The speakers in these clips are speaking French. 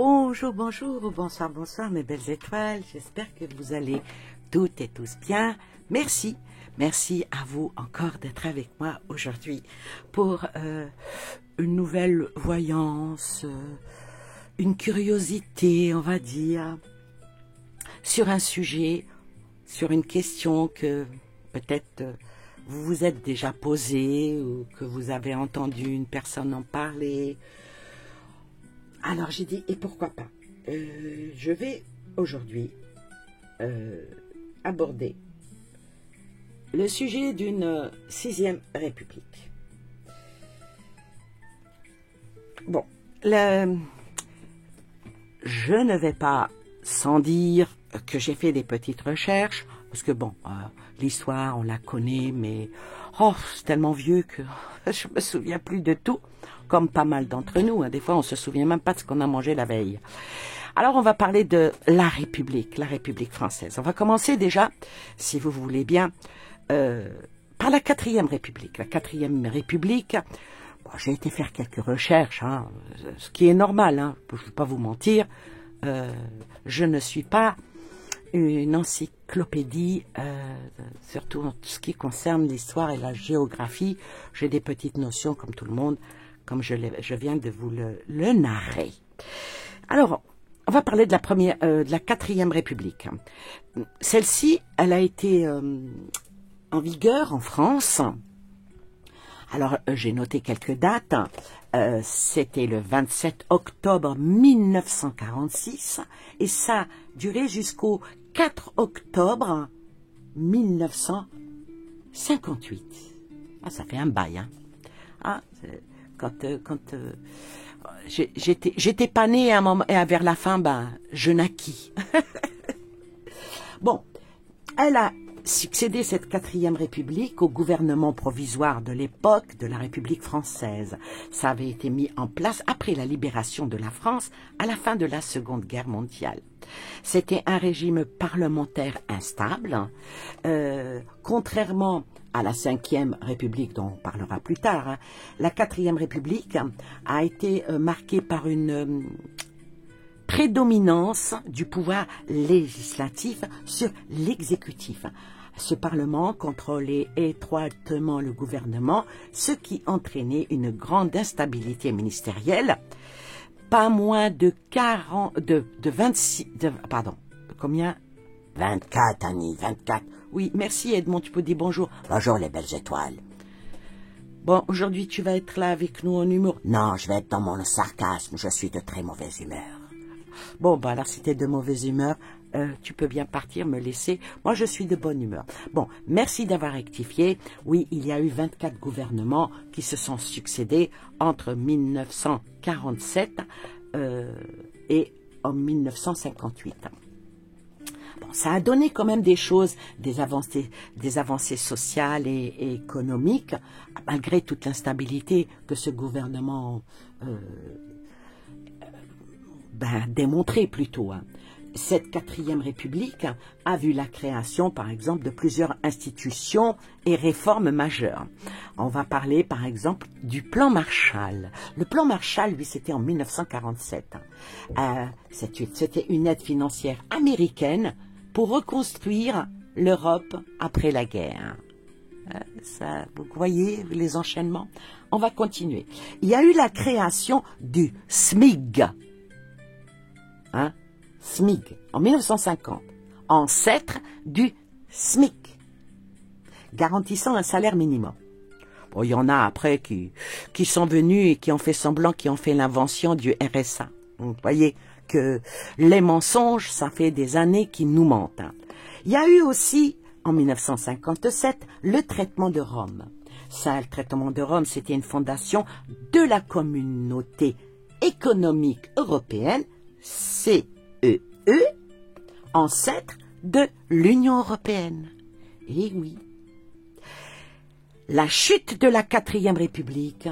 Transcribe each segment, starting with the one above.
Bonjour, bonjour, bonsoir, bonsoir mes belles étoiles. J'espère que vous allez toutes et tous bien. Merci, merci à vous encore d'être avec moi aujourd'hui pour une nouvelle voyance, une curiosité, on va dire, sur un sujet, sur une question que peut-être vous vous êtes déjà posée ou que vous avez entendu une personne en parler. Alors j'ai dit, et pourquoi pas, je vais aujourd'hui aborder le sujet d'une 6e République. Bon, je ne vais pas sans dire que j'ai fait des petites recherches, parce que bon, l'histoire on la connaît, mais c'est tellement vieux que je me souviens plus de tout. Comme pas mal d'entre nous, hein. Des fois on se souvient même pas de ce qu'on a mangé la veille. Alors on va parler de la République française. On va commencer déjà, si vous voulez bien, par la 4e République. La 4e République, bon, j'ai été faire quelques recherches, hein, ce qui est normal, hein, je ne vais pas vous mentir, je ne suis pas une encyclopédie, surtout en ce qui concerne l'histoire et la géographie. J'ai des petites notions comme tout le monde, comme je viens de vous le narrer. Alors, on va parler de la 4e République. Celle-ci, elle a été en vigueur en France. Alors, j'ai noté quelques dates. C'était le 27 octobre 1946 et ça a duré jusqu'au 4 octobre 1958. Ah, ça fait un bail, hein. Ah, j'étais pas née à un moment, et vers la fin, je naquis. Bon, elle a succédé, cette 4e République, au gouvernement provisoire de l'époque de la République française. Ça avait été mis en place après la libération de la France à la fin de la Seconde Guerre mondiale. C'était un régime parlementaire instable, contrairement à la 5e République, dont on parlera plus tard. Hein. La 4e République a été marquée par une prédominance du pouvoir législatif sur l'exécutif. Ce Parlement contrôlait étroitement le gouvernement, ce qui entraînait une grande instabilité ministérielle. Pas moins de 24, Annie, 24. Oui, merci Edmond, tu peux dire bonjour. Bonjour les belles étoiles. Bon, aujourd'hui tu vas être là avec nous en humour. Non, je vais être dans mon sarcasme, je suis de très mauvaise humeur. Bon, alors si tu es de mauvaise humeur, tu peux bien partir, me laisser. Moi, je suis de bonne humeur. Bon, merci d'avoir rectifié. Oui, il y a eu 24 gouvernements qui se sont succédés entre 1947 et en 1958. Bon, ça a donné quand même des choses, des avancées sociales et économiques, malgré toute l'instabilité que ce gouvernement démontrait plutôt. Hein. Cette 4e République a vu la création, par exemple, de plusieurs institutions et réformes majeures. On va parler, par exemple, du plan Marshall. Le plan Marshall, lui, c'était en 1947. C'était une aide financière américaine pour reconstruire l'Europe après la guerre. Ça, vous voyez les enchaînements? On va continuer. Il y a eu la création du SMIG. Hein? SMIG, en 1950, ancêtre du SMIC, garantissant un salaire minimum. Bon, il y en a après qui sont venus et qui ont fait semblant, qui ont fait l'invention du RSA. Vous voyez que les mensonges, ça fait des années qu'ils nous mentent. Hein. Il y a eu aussi, en 1957, le traitement de Rome. Ça, le traitement de Rome, c'était une fondation de la Communauté économique européenne, CEE, ancêtre de l'Union européenne. Et oui. La chute de la 4e République,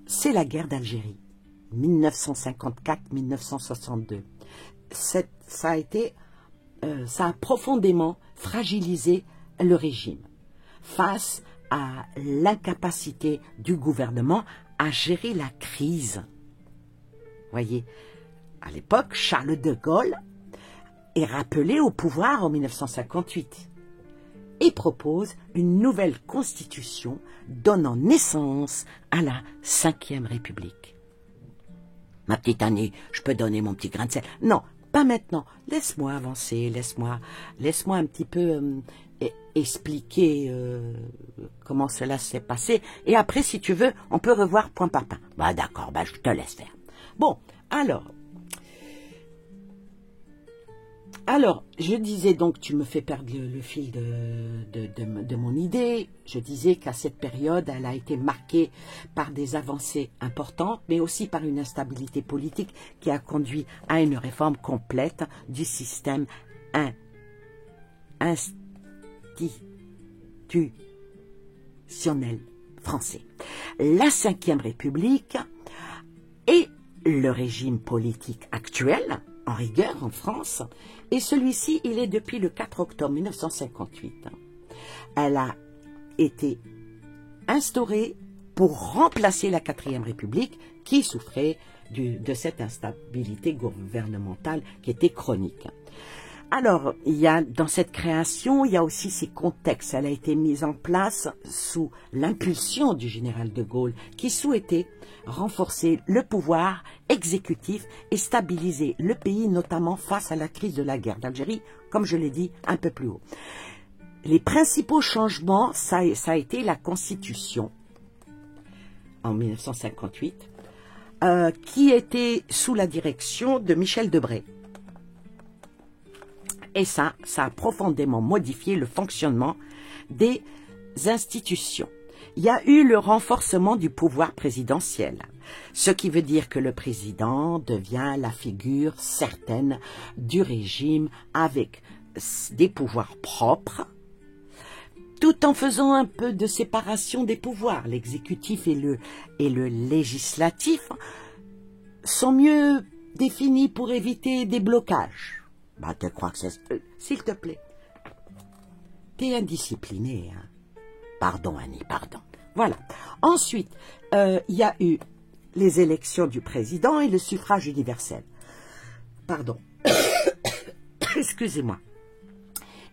c'est la guerre d'Algérie, 1954-1962. Ça a profondément fragilisé le régime face à l'incapacité du gouvernement à gérer la crise. Voyez, à l'époque, Charles de Gaulle, est rappelé au pouvoir en 1958 et propose une nouvelle constitution donnant naissance à la Ve République. Ma petite Annie, je peux donner mon petit grain de sel? Non, pas maintenant. Laisse-moi avancer, laisse-moi un petit peu expliquer comment cela s'est passé. Et après, si tu veux, on peut revoir point par point. Bah d'accord, bah je te laisse faire. Bon, alors, je disais donc, tu me fais perdre le fil de mon idée. Je disais qu'à cette période, elle a été marquée par des avancées importantes, mais aussi par une instabilité politique qui a conduit à une réforme complète du système institutionnel français. La Ve République et le régime politique actuel, en rigueur en France, et celui-ci, il est depuis le 4 octobre 1958. Elle a été instaurée pour remplacer la Quatrième République qui souffrait de cette instabilité gouvernementale qui était chronique. Alors, dans cette création, il y a aussi ces contextes. Elle a été mise en place sous l'impulsion du général de Gaulle qui souhaitait renforcer le pouvoir exécutif et stabiliser le pays, notamment face à la crise de la guerre d'Algérie, comme je l'ai dit un peu plus haut. Les principaux changements, ça a été la Constitution en 1958, qui était sous la direction de Michel Debré. Et ça a profondément modifié le fonctionnement des institutions. Il y a eu le renforcement du pouvoir présidentiel, ce qui veut dire que le président devient la figure certaine du régime avec des pouvoirs propres, tout en faisant un peu de séparation des pouvoirs. L'exécutif et le législatif sont mieux définis pour éviter des blocages. Bah, tu crois que c'est... S'il te plaît. T'es indiscipliné, hein. Pardon, Annie, pardon. Voilà. Ensuite, il y a eu les élections du président et le suffrage universel. Pardon. Excusez-moi.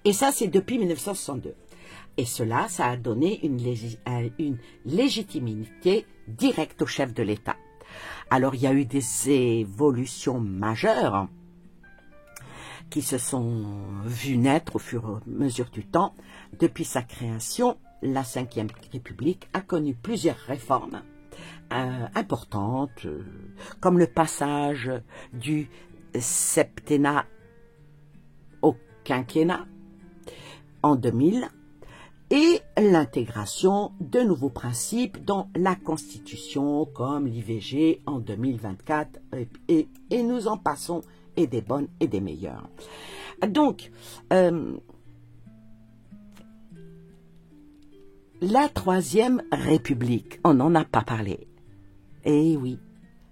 Et ça, c'est depuis 1962. Et cela, ça a donné une légitimité directe au chef de l'État. Alors, il y a eu des évolutions majeures qui se sont vues naître au fur et à mesure du temps. Depuis sa création, la Ve République a connu plusieurs réformes importantes, comme le passage du septennat au quinquennat en 2000 et l'intégration de nouveaux principes dans la Constitution, comme l'IVG en 2024, et nous en passons, et des bonnes et des meilleures. Donc, la Troisième République, on n'en a pas parlé. Et oui,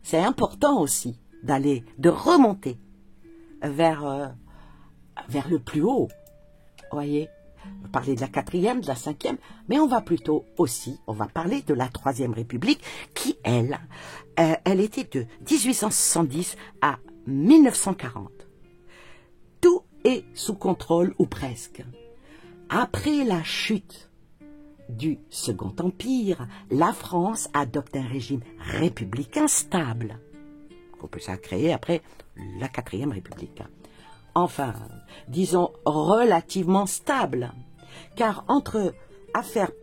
c'est important aussi de remonter vers le plus haut. Vous voyez, on va parler de la quatrième, de la cinquième, mais on va parler de la Troisième République qui, elle était de 1870 à 1940. Tout est sous contrôle ou presque. Après la chute du Second Empire, la France adopte un régime républicain stable. On peut ça créer après la Quatrième République. Enfin, disons relativement stable, car entre affaires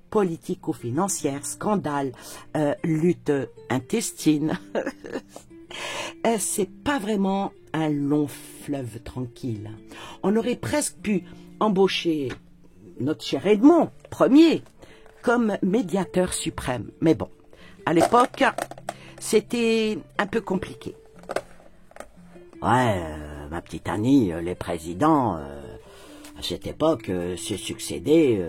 politico-financières, scandales, lutte intestine, c'est pas vraiment un long fleuve tranquille. On aurait presque pu embaucher notre cher Edmond Ier comme médiateur suprême. Mais bon, à l'époque, c'était un peu compliqué. Ouais, ma petite Annie, les présidents, à cette époque, se succédaient.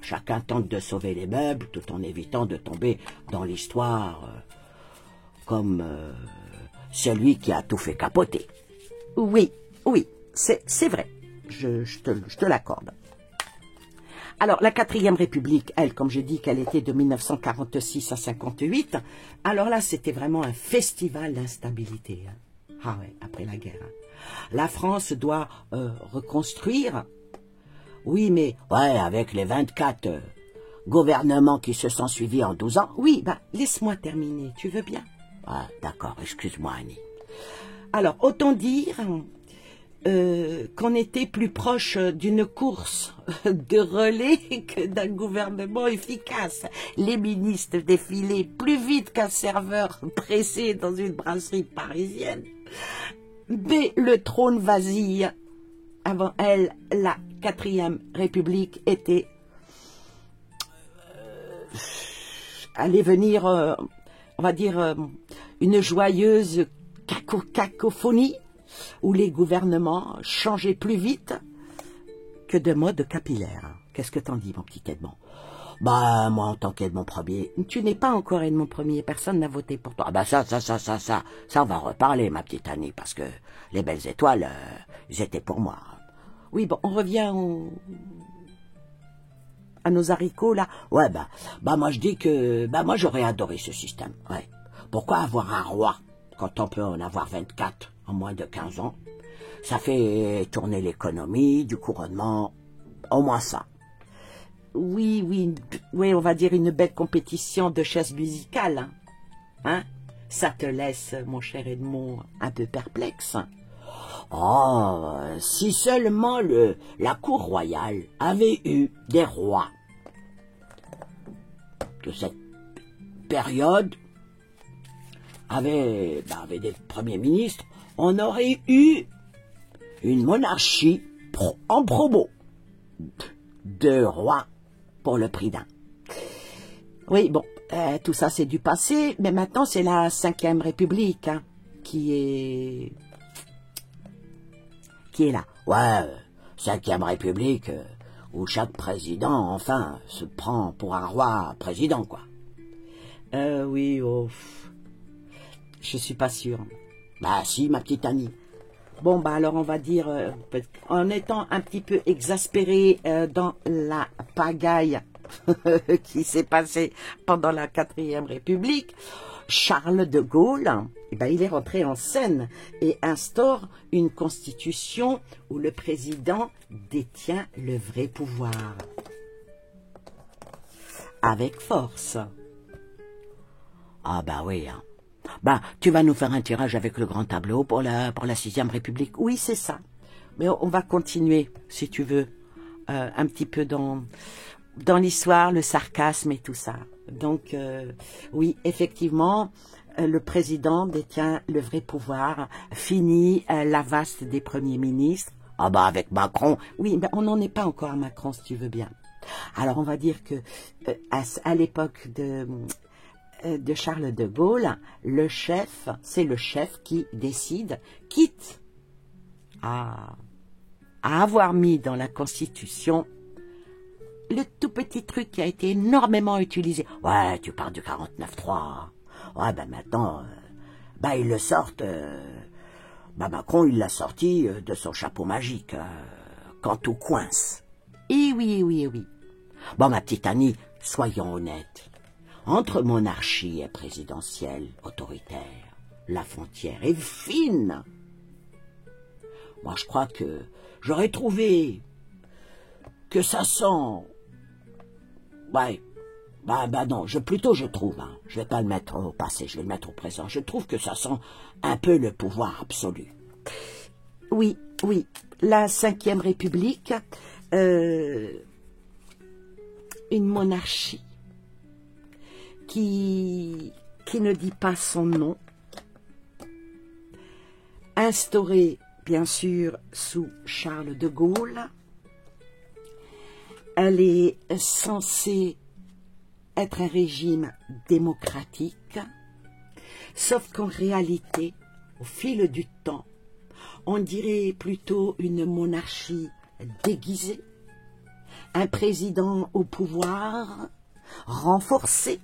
Chacun tente de sauver les meubles tout en évitant de tomber dans l'histoire comme celui qui a tout fait capoter. Oui, c'est vrai, je te l'accorde. Alors, la 4e République, elle, comme j'ai dit qu'elle était de 1946 à 58, alors là, c'était vraiment un festival d'instabilité. Hein. Ah ouais, après la guerre. Hein. La France doit reconstruire. Oui, mais ouais, avec les 24 gouvernements qui se sont suivis en 12 ans. Oui, bah, laisse-moi terminer, tu veux bien? Ah, d'accord, excuse-moi, Annie. Alors, autant dire qu'on était plus proche d'une course de relais que d'un gouvernement efficace. Les ministres défilaient plus vite qu'un serveur pressé dans une brasserie parisienne. Mais le trône vacille. Avant elle, la 4e République était allait venir, on va dire, une joyeuse cacophonie où les gouvernements changeaient plus vite que de mode capillaire. Qu'est-ce que t'en dis, mon petit Edmond? Bah, moi, en tant qu'Edmond Premier, tu n'es pas encore Edmond Premier, personne n'a voté pour toi. Ah bah ça, on va reparler, ma petite Annie, parce que les belles étoiles, ils étaient pour moi. Oui, bon, on revient à nos haricots, là. Ouais, bah, moi, je dis que, moi, j'aurais adoré ce système, ouais. Pourquoi avoir un roi quand on peut en avoir 24 en moins de 15 ans? Ça fait tourner l'économie, du couronnement, au moins ça. Oui, on va dire une belle compétition de chaises musicales. Hein? Ça te laisse, mon cher Edmond, un peu perplexe. Oh, si seulement la cour royale avait eu des rois de cette période, avait des premiers ministres, on aurait eu une monarchie en promo. 2 rois pour le prix d'un. Oui, bon, tout ça c'est du passé, mais maintenant c'est la 5e République hein, qui est là. Ouais, 5e République, où chaque président, enfin, se prend pour un roi président, quoi. Oui, oh, je suis pas sûre. Bah si, ma petite Annie. Bon, bah alors on va dire, en étant un petit peu exaspéré dans la pagaille qui s'est passée pendant la 4e République, Charles de Gaulle, eh ben, il est rentré en scène et instaure une constitution où le président détient le vrai pouvoir. Avec force. Ah bah oui, hein. Ben, tu vas nous faire un tirage avec le grand tableau pour la 6e République. Oui, c'est ça. Mais on va continuer, si tu veux, un petit peu dans l'histoire, le sarcasme et tout ça. Donc, oui, effectivement, le président détient le vrai pouvoir. Fini la vaste des premiers ministres. Ah bah avec Macron. Oui, ben on n'en est pas encore à Macron, si tu veux bien. Alors, on va dire que à l'époque de Charles de Gaulle, le chef, c'est le chef qui décide, quitte à avoir mis dans la Constitution le tout petit truc qui a été énormément utilisé. Ouais, tu parles du 49.3. Ouais, ben maintenant, ils le sortent. Macron, il l'a sorti de son chapeau magique, quand tout coince. Et oui. Bon, ma petite Annie, soyons honnêtes. Entre monarchie et présidentielle autoritaire, la frontière est fine. Moi, je crois que j'aurais trouvé que ça sent... Ouais, non, je trouve, hein, je vais pas le mettre au passé, je vais le mettre au présent. Je trouve que ça sent un peu le pouvoir absolu. Oui, la 5e République, une monarchie qui ne dit pas son nom, instaurée bien sûr sous Charles de Gaulle. Elle est censée être un régime démocratique, sauf qu'en réalité, au fil du temps, on dirait plutôt une monarchie déguisée, un président au pouvoir renforcé,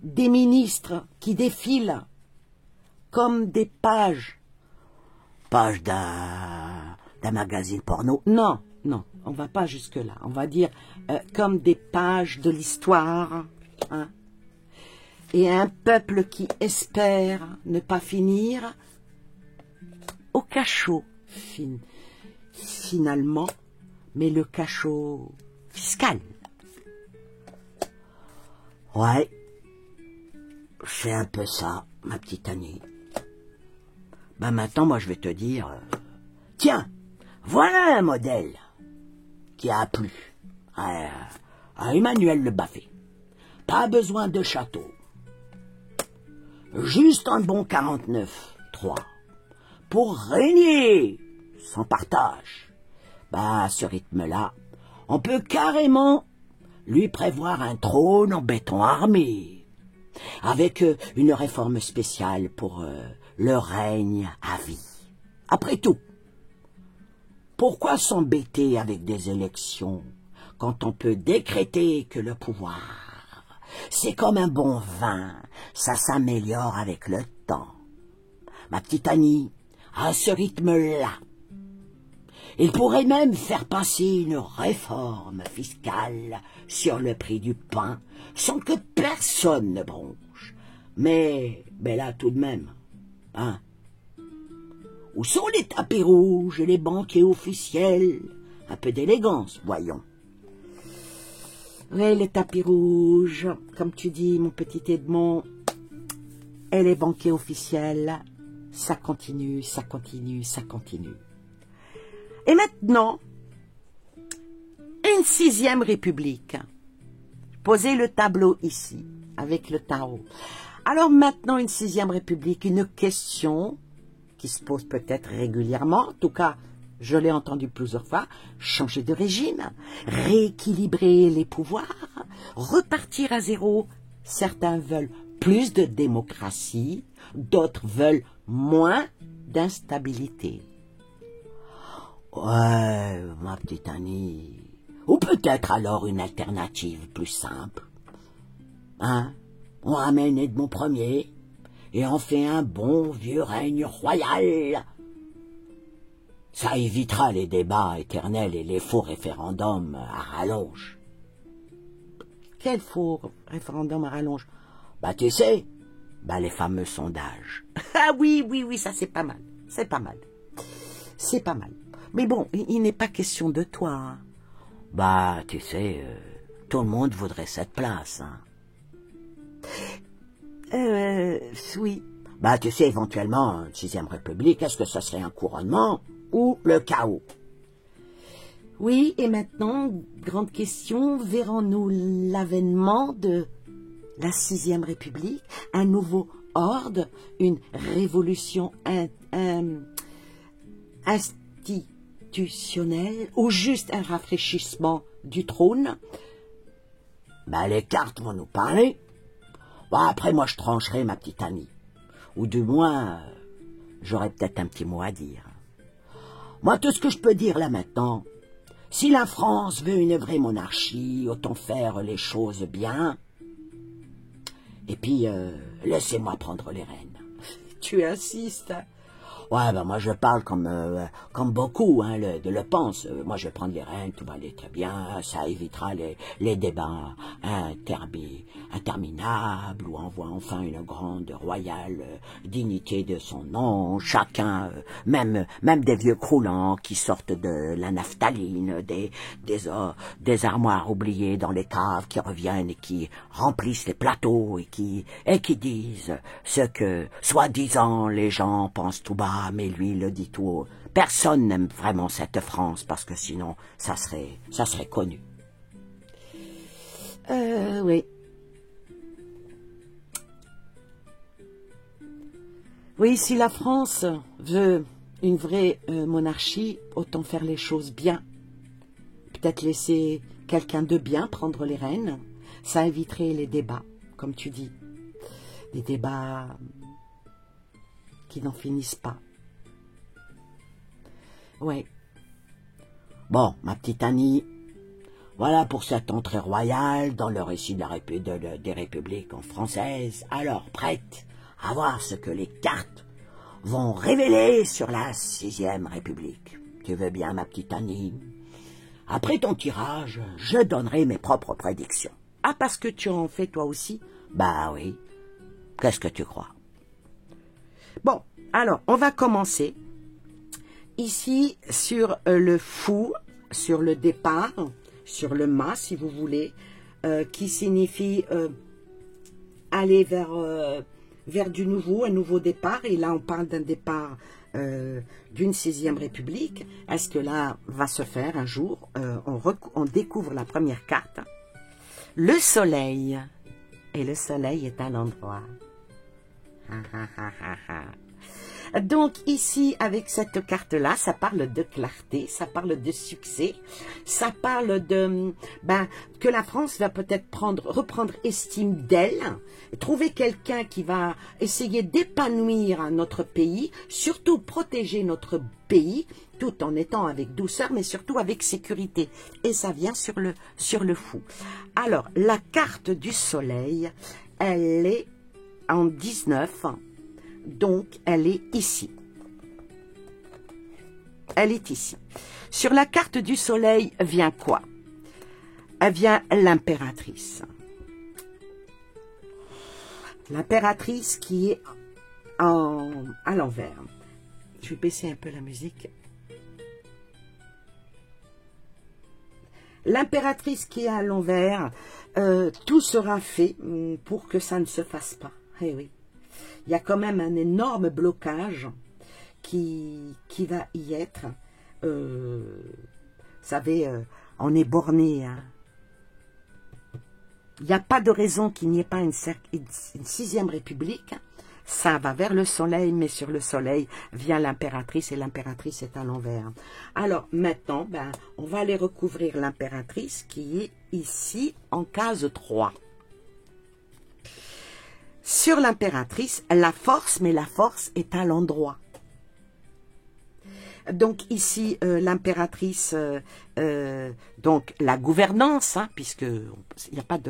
des ministres qui défilent comme des pages d'un magazine porno. Non, non, on va pas jusque-là. On va dire comme des pages de l'histoire. Hein. Et un peuple qui espère ne pas finir au cachot, finalement, mais le cachot fiscal. Ouais, c'est un peu ça, ma petite Annie. Ben maintenant, moi, je vais te dire... tiens, voilà un modèle qui a plu à Emmanuel Le Baffé. Pas besoin de château. Juste un bon 49-3 pour régner sans partage. Bah, à ce rythme-là, on peut carrément lui prévoir un trône en béton armé, avec une réforme spéciale pour le règne à vie. Après tout, pourquoi s'embêter avec des élections quand on peut décréter que le pouvoir, c'est comme un bon vin, ça s'améliore avec le temps. Ma petite Annie, à ce rythme-là, il pourrait même faire passer une réforme fiscale sur le prix du pain sans que personne ne bronche. Mais là tout de même, hein. Où sont les tapis rouges et les banquets officiels? Un peu d'élégance, voyons. Oui, les tapis rouges, comme tu dis, mon petit Edmond, et les banquets officiels, ça continue, ça continue, ça continue. Et maintenant, une 6e république. Posez le tableau ici, avec le tarot. Alors maintenant, une 6e république, une question qui se pose peut-être régulièrement, en tout cas, je l'ai entendu plusieurs fois, changer de régime, rééquilibrer les pouvoirs, repartir à zéro. Certains veulent plus de démocratie, d'autres veulent moins d'instabilité. Ouais, ma petite Annie. Ou peut-être alors une alternative plus simple. Hein? On ramène Edmond Ier et on fait un bon vieux règne royal. Ça évitera les débats éternels et les faux référendums à rallonge. Quel faux référendum à rallonge? Bah tu sais, les fameux sondages. Ah oui, ça c'est pas mal. C'est pas mal. C'est pas mal. Mais bon, il n'est pas question de toi. Hein. Bah, tu sais, tout le monde voudrait cette place. Hein. Oui. Bah, tu sais, éventuellement, une 6e république, est-ce que ça serait un couronnement ou le chaos? Oui, et maintenant, grande question, verrons-nous l'avènement de la 6e république, un nouveau ordre, une révolution institutionnel ou juste un rafraîchissement du trône? Les cartes vont nous parler. Après, moi, je trancherai, ma petite Annie. Ou du moins, j'aurai peut-être un petit mot à dire. Moi, tout ce que je peux dire là maintenant, si la France veut une vraie monarchie, autant faire les choses bien. Et puis, laissez-moi prendre les rênes. Tu insistes. Ouais, moi je parle comme beaucoup le pensent. Moi je vais prendre les rênes, tout va aller très bien, ça évitera les débats interminables, où on voit enfin une grande royale dignité de son nom, chacun, même des vieux croulants qui sortent de la naphtaline, des armoires oubliées dans les caves qui reviennent et qui remplissent les plateaux et qui disent ce que, soi-disant, les gens pensent tout bas, mais lui le dit tout haut. Personne n'aime vraiment cette France parce que sinon ça serait connu. Oui. Oui, si la France veut une vraie monarchie, autant faire les choses bien. Peut-être laisser quelqu'un de bien prendre les rênes. Ça éviterait les débats, comme tu dis. Des débats qui n'en finissent pas. Ouais. Bon, ma petite Annie, voilà pour cette entrée royale dans le récit de des républiques françaises. Alors, prête à voir ce que les cartes vont révéler sur la 6e république. Tu veux bien, ma petite Annie? Après ton tirage, je donnerai mes propres prédictions. Ah, parce que tu en fais toi aussi? Bah oui. Qu'est-ce que tu crois? Bon, alors, on va commencer. Ici, sur le fou, sur le départ, sur le mât, si vous voulez, qui signifie aller vers du nouveau, un nouveau départ. Et là, on parle d'un départ d'une 6e République. Est-ce que là va se faire un jour? On découvre la première carte. Le soleil. Et le soleil est un endroit. Donc ici, avec cette carte-là, ça parle de clarté, ça parle de succès, ça parle de que la France va peut-être reprendre estime d'elle, trouver quelqu'un qui va essayer d'épanouir notre pays, surtout protéger notre pays, tout en étant avec douceur, mais surtout avec sécurité. Et ça vient sur le fou. Alors, la carte du soleil, elle est en 19, donc elle est ici. Elle est ici. Sur la carte du soleil vient quoi? Elle vient l'impératrice. L'impératrice qui est à l'envers. Je vais baisser un peu la musique. L'impératrice qui est à l'envers, tout sera fait pour que ça ne se fasse pas. Eh oui. Il y a quand même un énorme blocage qui va y être. Vous savez, on est borné. Hein. Il n'y a pas de raison qu'il n'y ait pas une 6e République. Ça va vers le soleil, mais sur le soleil vient l'impératrice et l'impératrice est à l'envers. Alors maintenant, on va aller recouvrir l'impératrice qui est ici en case 3. Sur l'impératrice, la force, mais la force est à l'endroit. Donc ici, l'impératrice, donc la gouvernance, hein, puisque il n'y a pas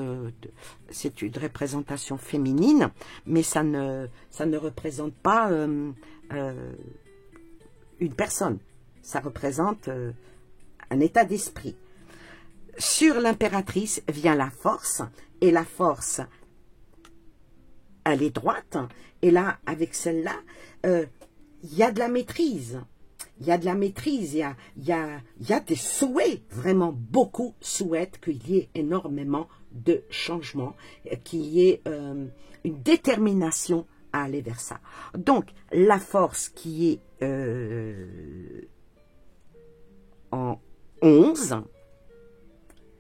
c'est une représentation féminine, mais ça ne représente pas une personne. Ça représente un état d'esprit. Sur l'impératrice vient la force, et la force, elle est droite, et là, avec celle-là, il y a de la maîtrise. Il y a de la maîtrise, il y a des souhaits, vraiment beaucoup souhaitent qu'il y ait énormément de changements, qu'il y ait une détermination à aller vers ça. Donc, la force qui est en 11,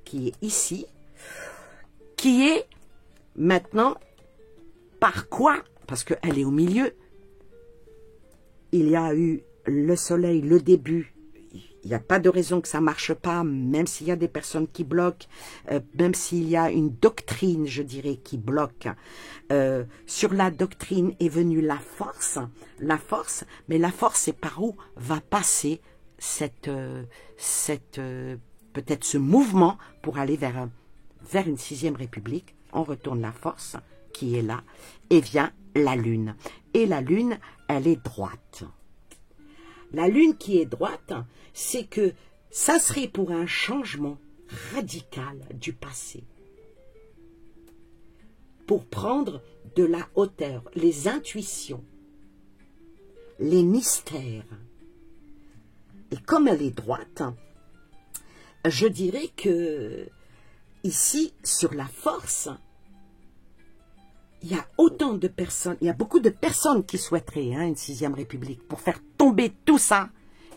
qui est ici, qui est maintenant par quoi? Parce qu'elle est au milieu. Il y a eu le soleil, le début. Il n'y a pas de raison que ça ne marche pas, même s'il y a des personnes qui bloquent, même s'il y a une doctrine, je dirais, qui bloque. Sur la doctrine est venue la force, mais la force, c'est par où va passer peut-être ce mouvement pour aller vers une 6e République. On retourne la force qui est là, et vient la lune. Et la lune, elle est droite. La lune qui est droite, c'est que ça serait pour un changement radical du passé. Pour prendre de la hauteur, les intuitions, les mystères. Et comme elle est droite, je dirais que ici, sur la force, il y a autant de personnes, il y a beaucoup de personnes qui souhaiteraient une 6e République pour faire tomber tout ça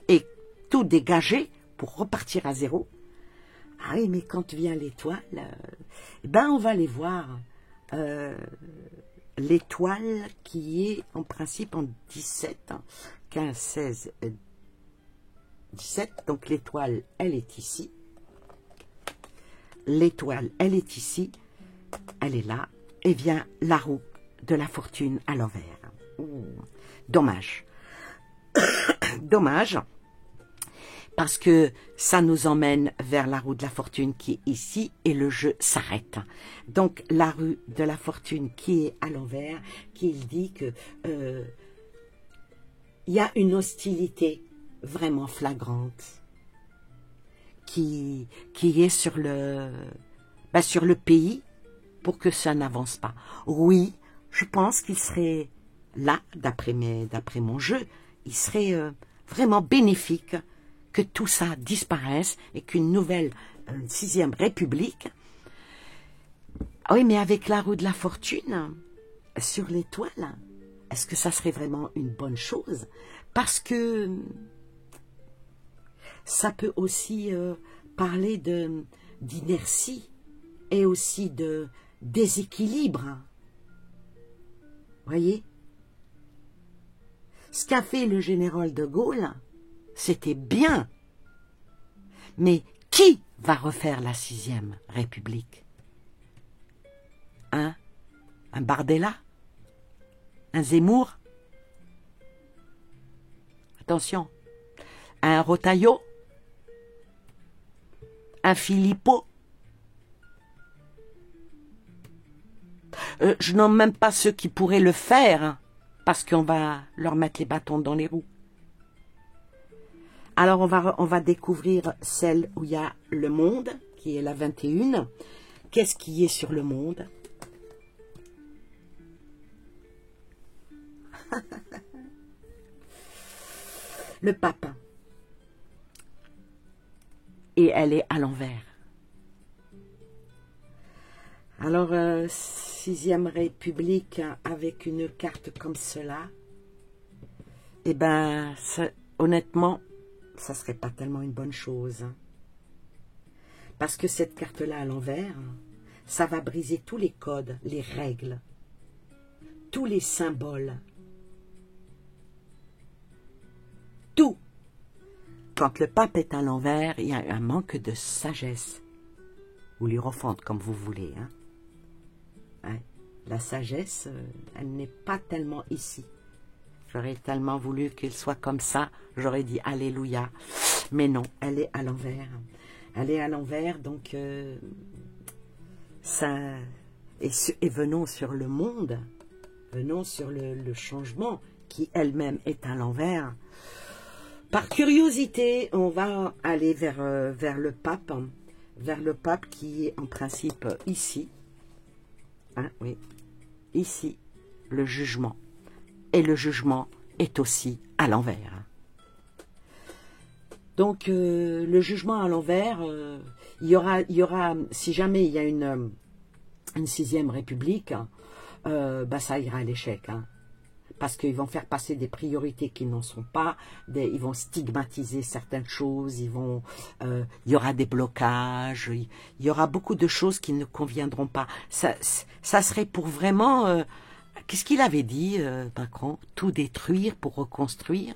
et tout dégager pour repartir à zéro. Ah oui, mais quand vient l'étoile, on va aller voir l'étoile qui est en principe en 17, 15, 16, 17. Donc l'étoile, elle est ici. L'étoile, elle est ici. Elle est là. Et vient la roue de la fortune à l'envers. Dommage. Dommage, parce que ça nous emmène vers la roue de la fortune qui est ici, et le jeu s'arrête. Donc la roue de la fortune qui est à l'envers, qui dit que il y a une hostilité vraiment flagrante qui est sur le pays pour que ça n'avance pas. Oui, je pense qu'il serait là, d'après mon jeu, il serait vraiment bénéfique que tout ça disparaisse et qu'une nouvelle 6e République. Oui, mais avec la roue de la fortune sur l'étoile, est-ce que ça serait vraiment une bonne chose? Parce que ça peut aussi parler d'inertie et aussi de déséquilibre. Voyez? Ce qu'a fait le général de Gaulle, c'était bien. Mais qui va refaire la 6e République? Un Bardella? Un Zemmour? Attention. Un Rotaillot? Un Philippot? Je nomme même pas ceux qui pourraient le faire, hein, parce qu'on va leur mettre les bâtons dans les roues. Alors on va découvrir celle où il y a le monde, qui est la 21. Qu'est-ce qui est sur le monde? Le pape. Et elle est à l'envers. Alors, 6e République avec une carte comme cela, eh ben, honnêtement, ça serait pas tellement une bonne chose. Hein. Parce que cette carte-là à l'envers, ça va briser tous les codes, les règles, tous les symboles. Tout. Quand le pape est à l'envers, il y a un manque de sagesse. Ou l'hiérophante, comme vous voulez. Hein. Ouais. La sagesse, elle n'est pas tellement ici. J'aurais tellement voulu qu'elle soit comme ça. J'aurais dit Alléluia. Mais non, elle est à l'envers. Elle est à l'envers, donc ça... Et venons sur le monde. Venons sur le changement qui elle-même est à l'envers. Par curiosité, on va aller vers le pape. Vers le pape qui est en principe ici. Hein, oui. Ici, le jugement. Et le jugement est aussi à l'envers. Donc, le jugement à l'envers, il y aura, si jamais il y a une 6e République, bah, ça ira à l'échec. Hein. Parce qu'ils vont faire passer des priorités qui n'en sont pas, ils vont stigmatiser certaines choses, il y aura des blocages, il y aura beaucoup de choses qui ne conviendront pas. Ça serait pour vraiment... Qu'est-ce qu'il avait dit, Macron? Tout détruire pour reconstruire.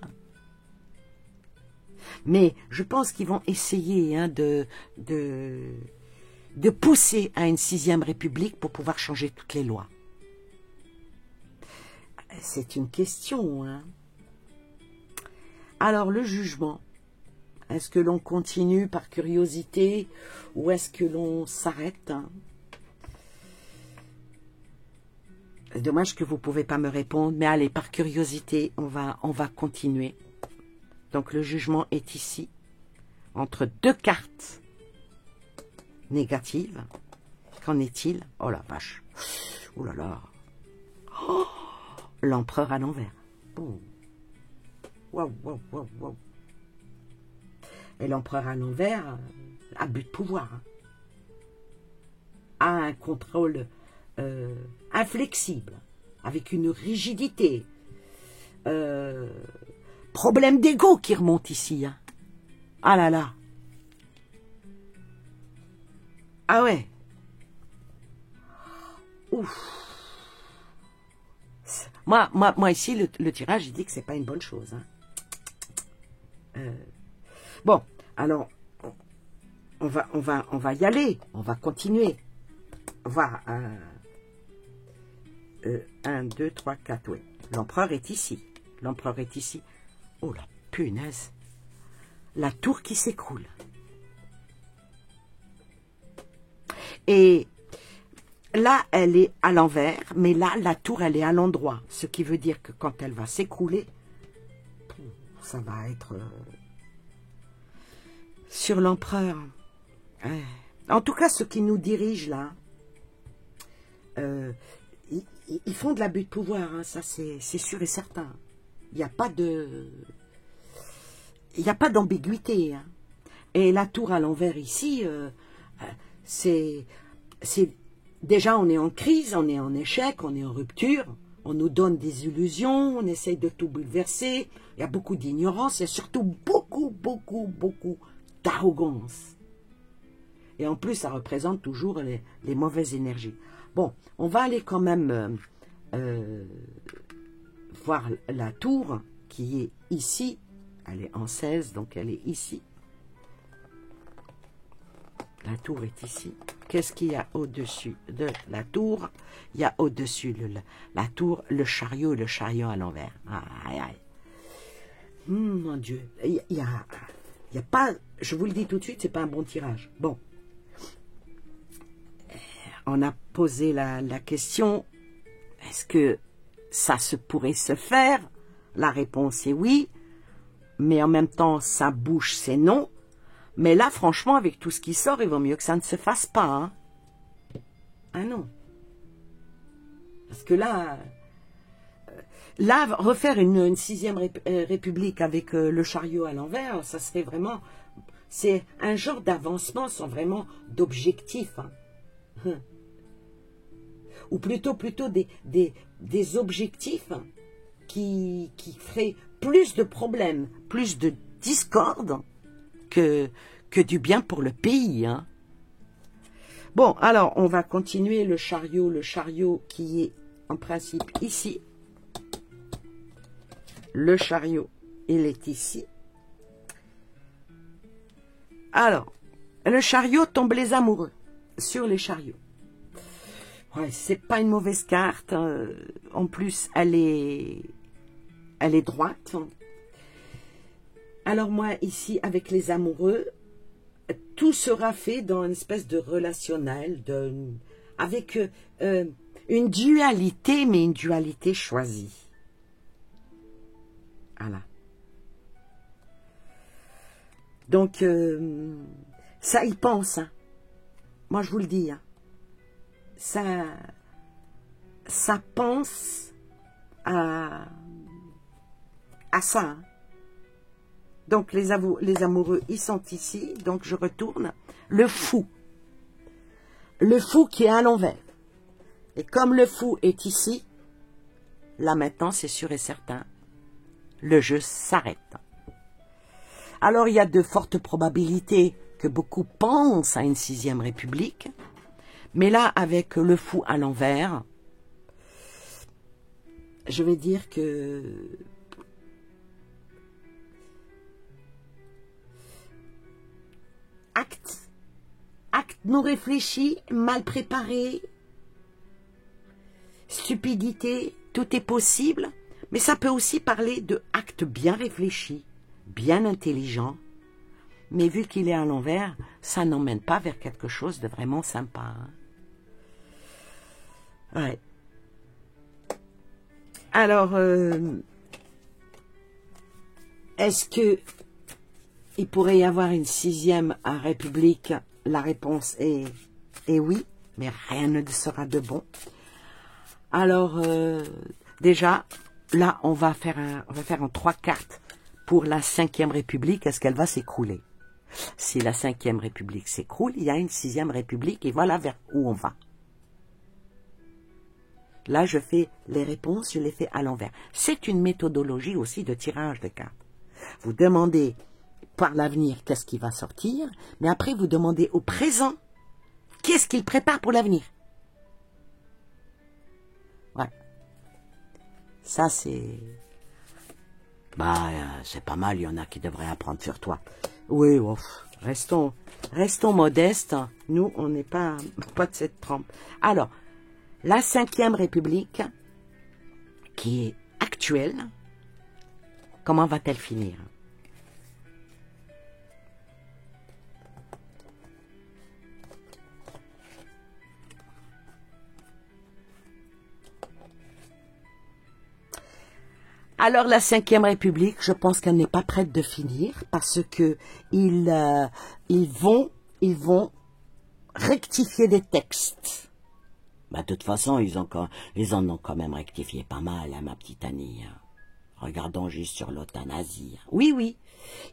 Mais je pense qu'ils vont essayer hein, de pousser à une 6e République pour pouvoir changer toutes les lois. C'est une question. Hein. Alors, le jugement. Est-ce que l'on continue par curiosité ou est-ce que l'on s'arrête? Hein? Dommage que vous ne pouvez pas me répondre, mais allez, par curiosité, on va continuer. Donc, le jugement est ici, entre deux cartes négatives. Qu'en est-il? Oh la vache. Oh là là. Oh, l'empereur à l'envers. Oh. Waouh, waouh, waouh, waouh. Et l'empereur à l'envers a but de pouvoir. Hein. A un contrôle inflexible, avec une rigidité. Problème d'ego qui remonte ici. Hein. Ah là là. Ah ouais. Ouf. Moi ici, le tirage, il dit que c'est pas une bonne chose. Hein. Bon, alors, on va y aller. On va continuer. Voir. 1, 2, 3, 4, oui. L'empereur est ici. L'empereur est ici. Oh la punaise. La tour qui s'écroule. Et là, elle est à l'envers, mais là, la tour, elle est à l'endroit. Ce qui veut dire que quand elle va s'écrouler, ça va être sur l'empereur. Ouais. En tout cas, ceux qui nous dirigent là, ils font de l'abus de pouvoir, hein, ça c'est sûr et certain. Il n'y a pas d'ambiguïté. Hein. Et la tour à l'envers ici, c'est déjà on est en crise, on est en échec, on est en rupture, on nous donne des illusions, on essaye de tout bouleverser, il y a beaucoup d'ignorance, il y a surtout beaucoup d'arrogance. Et en plus, ça représente toujours les mauvaises énergies. Bon, on va aller quand même voir la tour qui est ici. Elle est en 16, donc elle est ici. La tour est ici. Qu'est-ce qu'il y a au-dessus de la tour? Il y a au-dessus la tour, le chariot à l'envers. Aïe, aïe. Mon Dieu. Il y a pas, je vous le dis tout de suite, c'est pas un bon tirage. Bon. On a posé la question, est-ce que ça pourrait se faire? La réponse est oui, mais en même temps, sa bouche, c'est non. Mais là, franchement, avec tout ce qui sort, il vaut mieux que ça ne se fasse pas. Hein. Ah non. Parce que là, refaire une 6e république avec le chariot à l'envers, ça serait vraiment... C'est un genre d'avancement sans vraiment d'objectif. Hein. Ou plutôt des objectifs qui feraient plus de problèmes, plus de discorde que du bien pour le pays. Hein. Bon, alors, on va continuer le chariot qui est en principe ici. Le chariot, il est ici. Alors, le chariot tombe les amoureux sur les chariots. Ouais, c'est pas une mauvaise carte. En plus, elle est droite. Alors moi, ici, avec les amoureux, tout sera fait dans une espèce de relationnel, avec une dualité, mais une dualité choisie. Voilà. Donc, ça y pense. Hein. Moi, je vous le dis. Hein. Ça pense à ça. Hein. Donc, les amoureux, ils sont ici. Donc, je retourne. Le fou. Le fou qui est à l'envers. Et comme le fou est ici, là maintenant, c'est sûr et certain, le jeu s'arrête. Alors, il y a de fortes probabilités que beaucoup pensent à une 6e république. Mais là, avec le fou à l'envers, je vais dire que acte non réfléchi, mal préparé, stupidité, tout est possible, mais ça peut aussi parler de actes bien réfléchis, bien intelligents, mais vu qu'il est à l'envers, ça n'emmène pas vers quelque chose de vraiment sympa. Hein. Ouais. Alors, est-ce que il pourrait y avoir une 6e république? La réponse est oui, mais rien ne sera de bon. Alors, déjà, là, on va faire en 3 cartes pour la 5e république. Est-ce qu'elle va s'écrouler? Si la 5e république s'écroule, il y a une 6e république et voilà vers où on va. Là, je fais les réponses, je les fais à l'envers. C'est une méthodologie aussi de tirage de cartes. Vous demandez par l'avenir qu'est-ce qui va sortir, mais après vous demandez au présent qu'est-ce qu'il prépare pour l'avenir. Ouais. Ça, c'est... Bah, c'est pas mal, il y en a qui devraient apprendre sur toi. Oui, ouf, restons modestes. Nous, on n'est pas de cette trempe. Alors, la 5e république, qui est actuelle, comment va-t-elle finir? Alors la Cinquième République, je pense qu'elle n'est pas prête de finir parce que ils vont rectifier des textes. Bah, de toute façon, ils en ont quand même rectifié pas mal, hein, ma petite Annie. Regardons juste sur l'euthanasie. Oui, oui.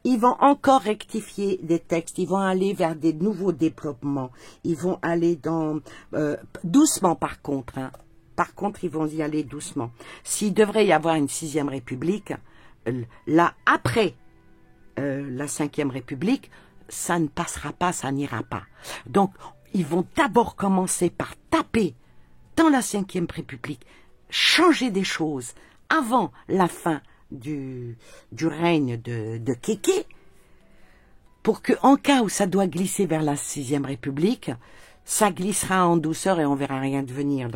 Ils vont encore rectifier des textes. Ils vont aller vers des nouveaux développements. Ils vont aller dans... doucement, par contre. Hein. Par contre, ils vont y aller doucement. S'il devrait y avoir une sixième république, là, après la cinquième république, ça ne passera pas, ça n'ira pas. Donc, ils vont d'abord commencer par taper dans la cinquième république, changer des choses avant la fin du règne de Kéké, pour que, en cas où ça doit glisser vers la sixième république, ça glissera en douceur et on verra rien devenir.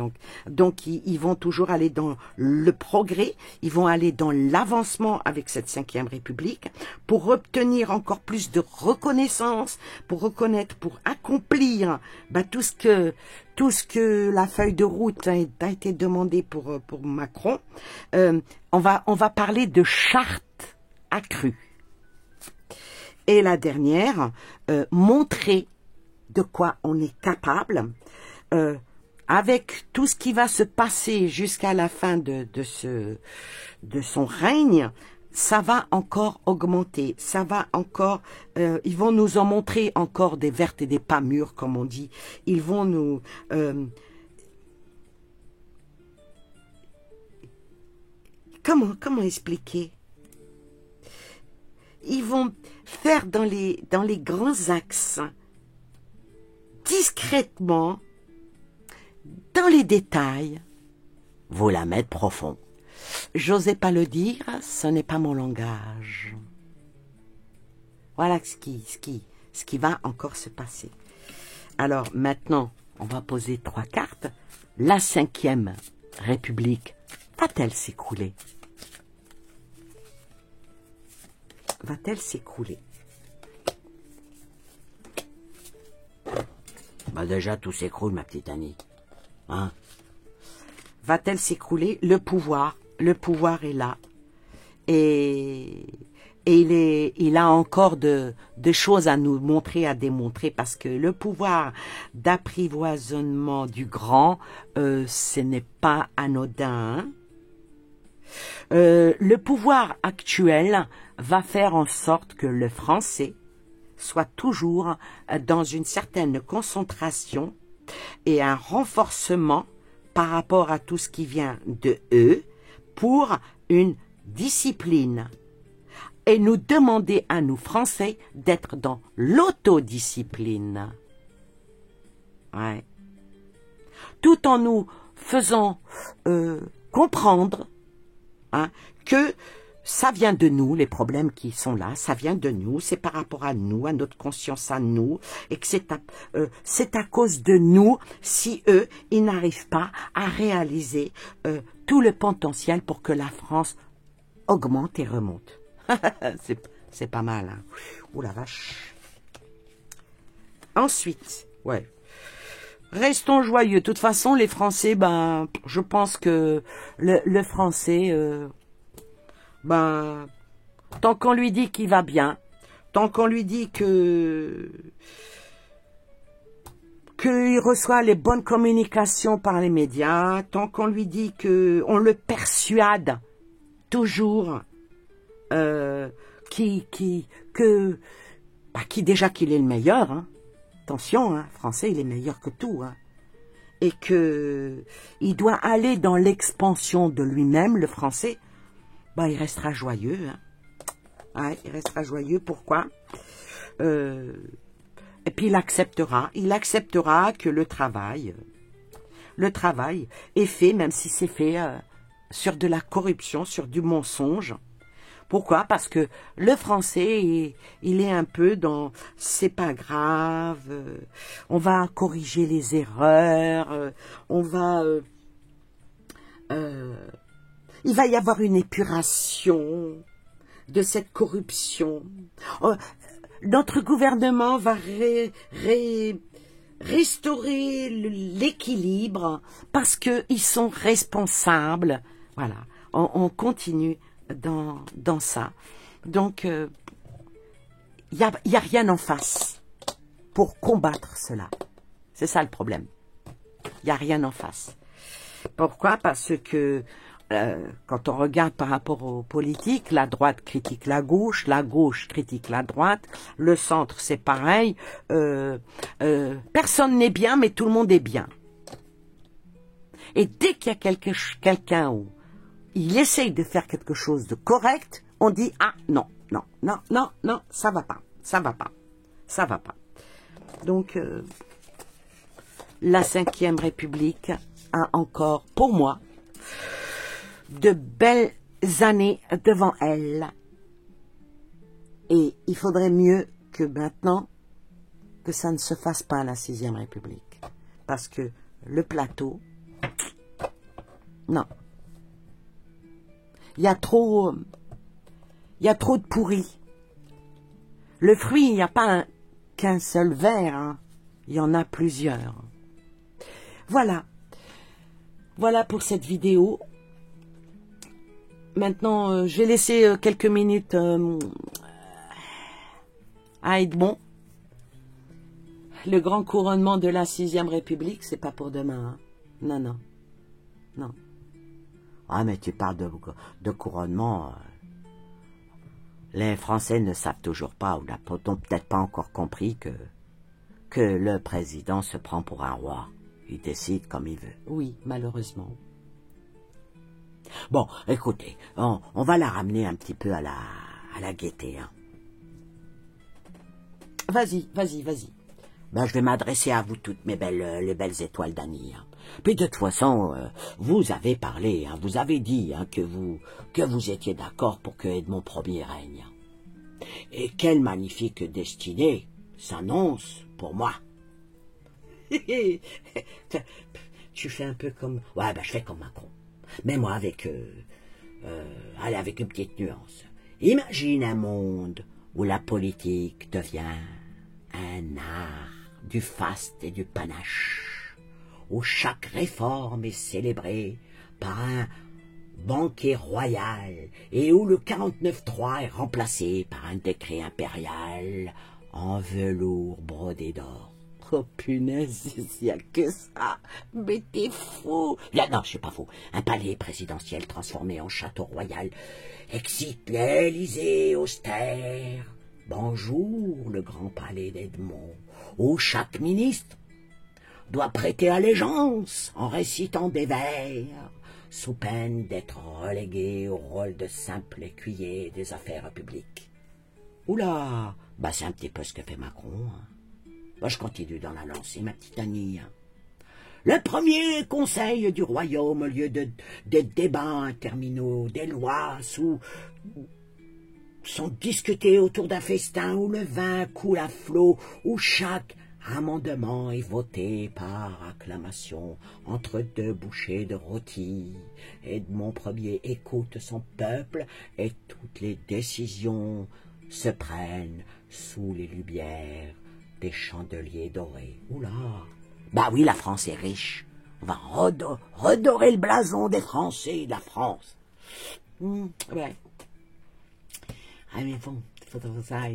Donc ils vont toujours aller dans le progrès, ils vont aller dans l'avancement avec cette cinquième république pour obtenir encore plus de reconnaissance, pour reconnaître, pour accomplir tout ce que la feuille de route a été demandée pour Macron. On va parler de charte accrue. Et la dernière, montrer de quoi on est capable, avec tout ce qui va se passer jusqu'à la fin de son règne, ça va encore augmenter, ça va encore, ils vont nous en montrer encore des vertes et des pas mûres, comme on dit. Ils vont nous... comment expliquer? Ils vont faire dans les grands axes, discrètement, dans les détails. Vous la mettre profond. J'osais pas le dire, ce n'est pas mon langage. Voilà ce qui va encore se passer. Alors maintenant, on va poser 3 cartes. La cinquième république va-t-elle s'écrouler? Va-t-elle s'écrouler? Bah déjà, tout s'écroule, ma petite Annie. Hein? Va-t-elle s'écrouler? Le pouvoir est là. Et il a encore de choses à nous montrer, à démontrer, parce que le pouvoir d'apprivoisonnement du grand, ce n'est pas anodin. Hein? Le pouvoir actuel va faire en sorte que le français soit toujours dans une certaine concentration et un renforcement par rapport à tout ce qui vient de eux pour une discipline. Et nous demander à nous Français d'être dans l'autodiscipline. Ouais. Tout en nous faisant comprendre que ça vient de nous, les problèmes qui sont là, ça vient de nous, c'est par rapport à nous, à notre conscience à nous, et que c'est à cause de nous si eux, ils n'arrivent pas à réaliser tout le potentiel pour que la France augmente et remonte. C'est pas mal, hein. Ouh la vache. Ensuite, ouais. Restons joyeux. De toute façon, les Français, je pense que le Français, tant qu'on lui dit qu'il va bien, tant qu'on lui dit qu'il reçoit les bonnes communications par les médias, tant qu'on lui dit qu'on le persuade toujours déjà qu'il est le meilleur, hein. Attention, hein, Français, il est meilleur que tout, hein. Et que il doit aller dans l'expansion de lui-même, le Français, il restera joyeux, hein. Ouais, il restera joyeux, pourquoi? Et puis il acceptera que le travail est fait, même si c'est fait sur de la corruption, sur du mensonge. Pourquoi? Parce que le Français, il est un peu dans « c'est pas grave, on va corriger les erreurs, il va y avoir une épuration de cette corruption. Notre gouvernement va restaurer l'équilibre parce qu'ils sont responsables. » Voilà, on continue dans ça. Donc, il y a rien en face pour combattre cela. C'est ça le problème. Il n'y a rien en face. Pourquoi? Parce que quand on regarde par rapport aux politiques, la droite critique la gauche critique la droite, le centre c'est pareil. Personne n'est bien, mais tout le monde est bien. Et dès qu'il y a quelqu'un où il essaye de faire quelque chose de correct, on dit ah non, non, non, non, non, ça va pas, ça va pas, ça va pas. Donc la Ve République a encore, pour moi, de belles années devant elle. Et il faudrait mieux que maintenant que ça ne se fasse pas à la Sixième République. Parce que le plateau, non. Il y a trop de pourri. Le fruit, il n'y a pas qu'un seul verre, hein. Il y en a plusieurs. Voilà. Voilà pour cette vidéo. Maintenant, je vais laisser quelques minutes à Edmond. Le grand couronnement de la Sixième République, c'est pas pour demain. Hein. Non, non. Non. Ah, mais tu parles de couronnement. Les Français ne savent toujours pas, ou n'ont peut-être pas encore compris que le président se prend pour un roi. Il décide comme il veut. Oui, malheureusement. Bon, écoutez, on va la ramener un petit peu à la gaieté. Hein. Vas-y, vas-y, vas-y. Ben, je vais m'adresser à vous toutes, les belles étoiles d'Annie. Hein. Puis de toute façon, vous avez parlé, hein, vous avez dit hein, que vous étiez d'accord pour que Edmond Ier règne. Et quelle magnifique destinée s'annonce pour moi. Tu fais un peu comme... Ouais, ben je fais comme Macron. Mais moi avec... allez, avec une petite nuance. Imagine un monde où la politique devient un art du faste et du panache, où chaque réforme est célébrée par un banquet royal et où le 49.3 est remplacé par un décret impérial en velours brodé d'or. Oh punaise, il n'y a que ça. Mais t'es fou. Là, non, je suis pas fou. Un palais présidentiel transformé en château royal excite l'Élysée austère. Bonjour, le grand palais d'Edmond, où chaque ministre doit prêter allégeance en récitant des vers, sous peine d'être relégué au rôle de simple écuyer des affaires publiques. Oula, bah c'est un petit peu ce que fait Macron. Hein. Bah, je continue dans la lancée, ma petite Annie. Hein. Le premier conseil du royaume, au lieu de débats interminaux, des lois sont discutés autour d'un festin où le vin coule à flot, où chaque amendement est voté par acclamation entre deux bouchées de rôti. Edmond Ier écoute son peuple et toutes les décisions se prennent sous les lumières des chandeliers dorés. Oula! Bah oui, la France est riche. On va redorer le blason des Français et de la France. Ouais. Ah mais bon, faudrait ça.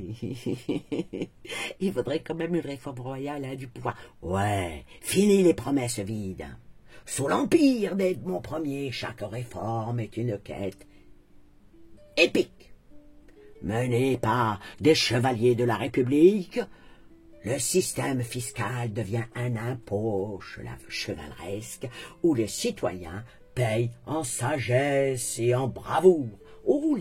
Il faudrait quand même une réforme royale hein, du pouvoir. Ouais, fini les promesses vides. Sous l'empire d'Edmond Ier, chaque réforme est une quête épique. Menée par des chevaliers de la République, le système fiscal devient un impôt chevaleresque où les citoyens payent en sagesse et en bravoure. Oh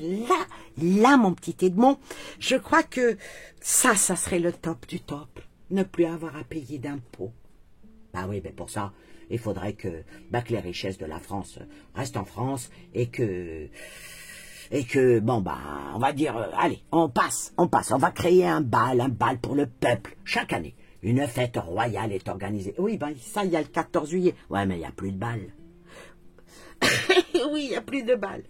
là, mon petit Edmond, je crois que ça serait le top du top. Ne plus avoir à payer d'impôts. Bah oui, mais pour ça, il faudrait que les richesses de la France restent en France et que bon, bah, on va dire, allez, on passe. On va créer un bal pour le peuple, chaque année. Une fête royale est organisée. Oui, ben, ça, il y a le 14 juillet. Ouais, mais il n'y a plus de bal. Oui, il n'y a plus de bal.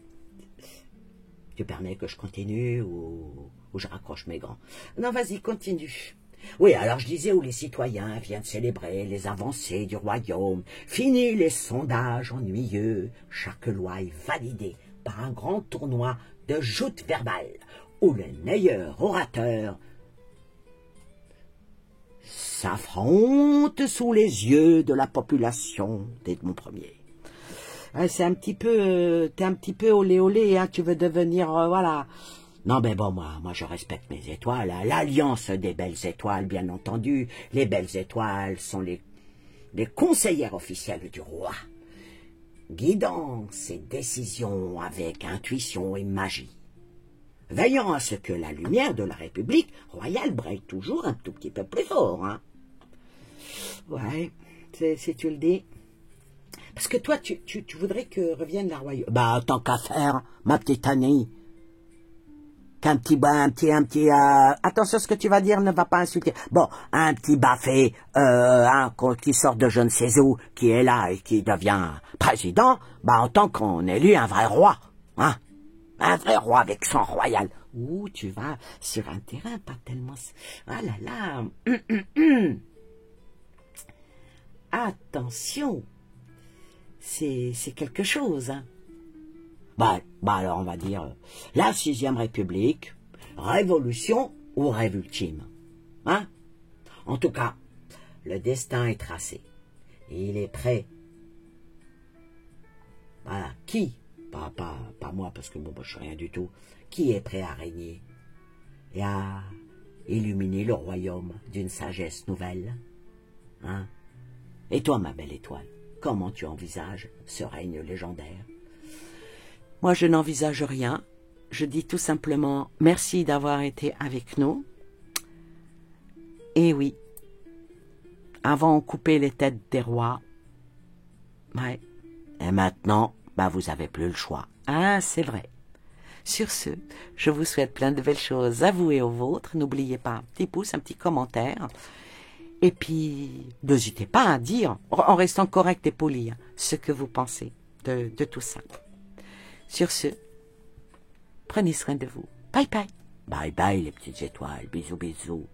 Tu permets que je continue ou je raccroche mes gants? Non, vas-y, continue. Oui, alors je disais où les citoyens viennent célébrer les avancées du royaume. Fini les sondages ennuyeux. Chaque loi est validée par un grand tournoi de joutes verbales, où le meilleur orateur s'affronte sous les yeux de la population d'Edmond Ier. Ouais, c'est un petit peu, t'es un petit peu olé olé, hein, tu veux devenir, voilà. Non, mais bon, moi, je respecte mes étoiles, hein. L'alliance des belles étoiles, bien entendu. Les belles étoiles sont les conseillères officielles du roi, guidant ses décisions avec intuition et magie, veillant à ce que la lumière de la République royale brille toujours un tout petit peu plus fort, hein. Ouais, si tu le dis. Parce que toi, tu voudrais que revienne la royauté. Bah, tant qu'à faire, ma petite Annie. Attention, ce que tu vas dire ne va pas insulter. Bon, un petit baffé, qui sort de je ne sais où, qui est là et qui devient président, bah, en tant qu'on élu un vrai roi, hein. Un vrai roi avec sang royal. Ouh, tu vas sur un terrain pas tellement... Ah là là. Attention. C'est quelque chose, hein. Bah alors on va dire la 6e République, révolution ou rêve ultime, hein. En tout cas, le destin est tracé. Il est prêt. Voilà, qui, pas moi parce que bon, je suis rien du tout, qui est prêt à régner et à illuminer le royaume d'une sagesse nouvelle, hein. Et toi, ma belle étoile, comment tu envisages ce règne légendaire? Moi, je n'envisage rien. Je dis tout simplement merci d'avoir été avec nous. Et oui, avant on coupait les têtes des rois. Ouais. Et maintenant, bah vous avez plus le choix. Ah, c'est vrai. Sur ce, je vous souhaite plein de belles choses à vous et aux vôtres. N'oubliez pas un petit pouce, un petit commentaire. Et puis, n'hésitez pas à dire, en restant correct et poli, ce que vous pensez de tout ça. Sur ce, prenez soin de vous. Bye bye. Bye bye les petites étoiles. Bisous bisous.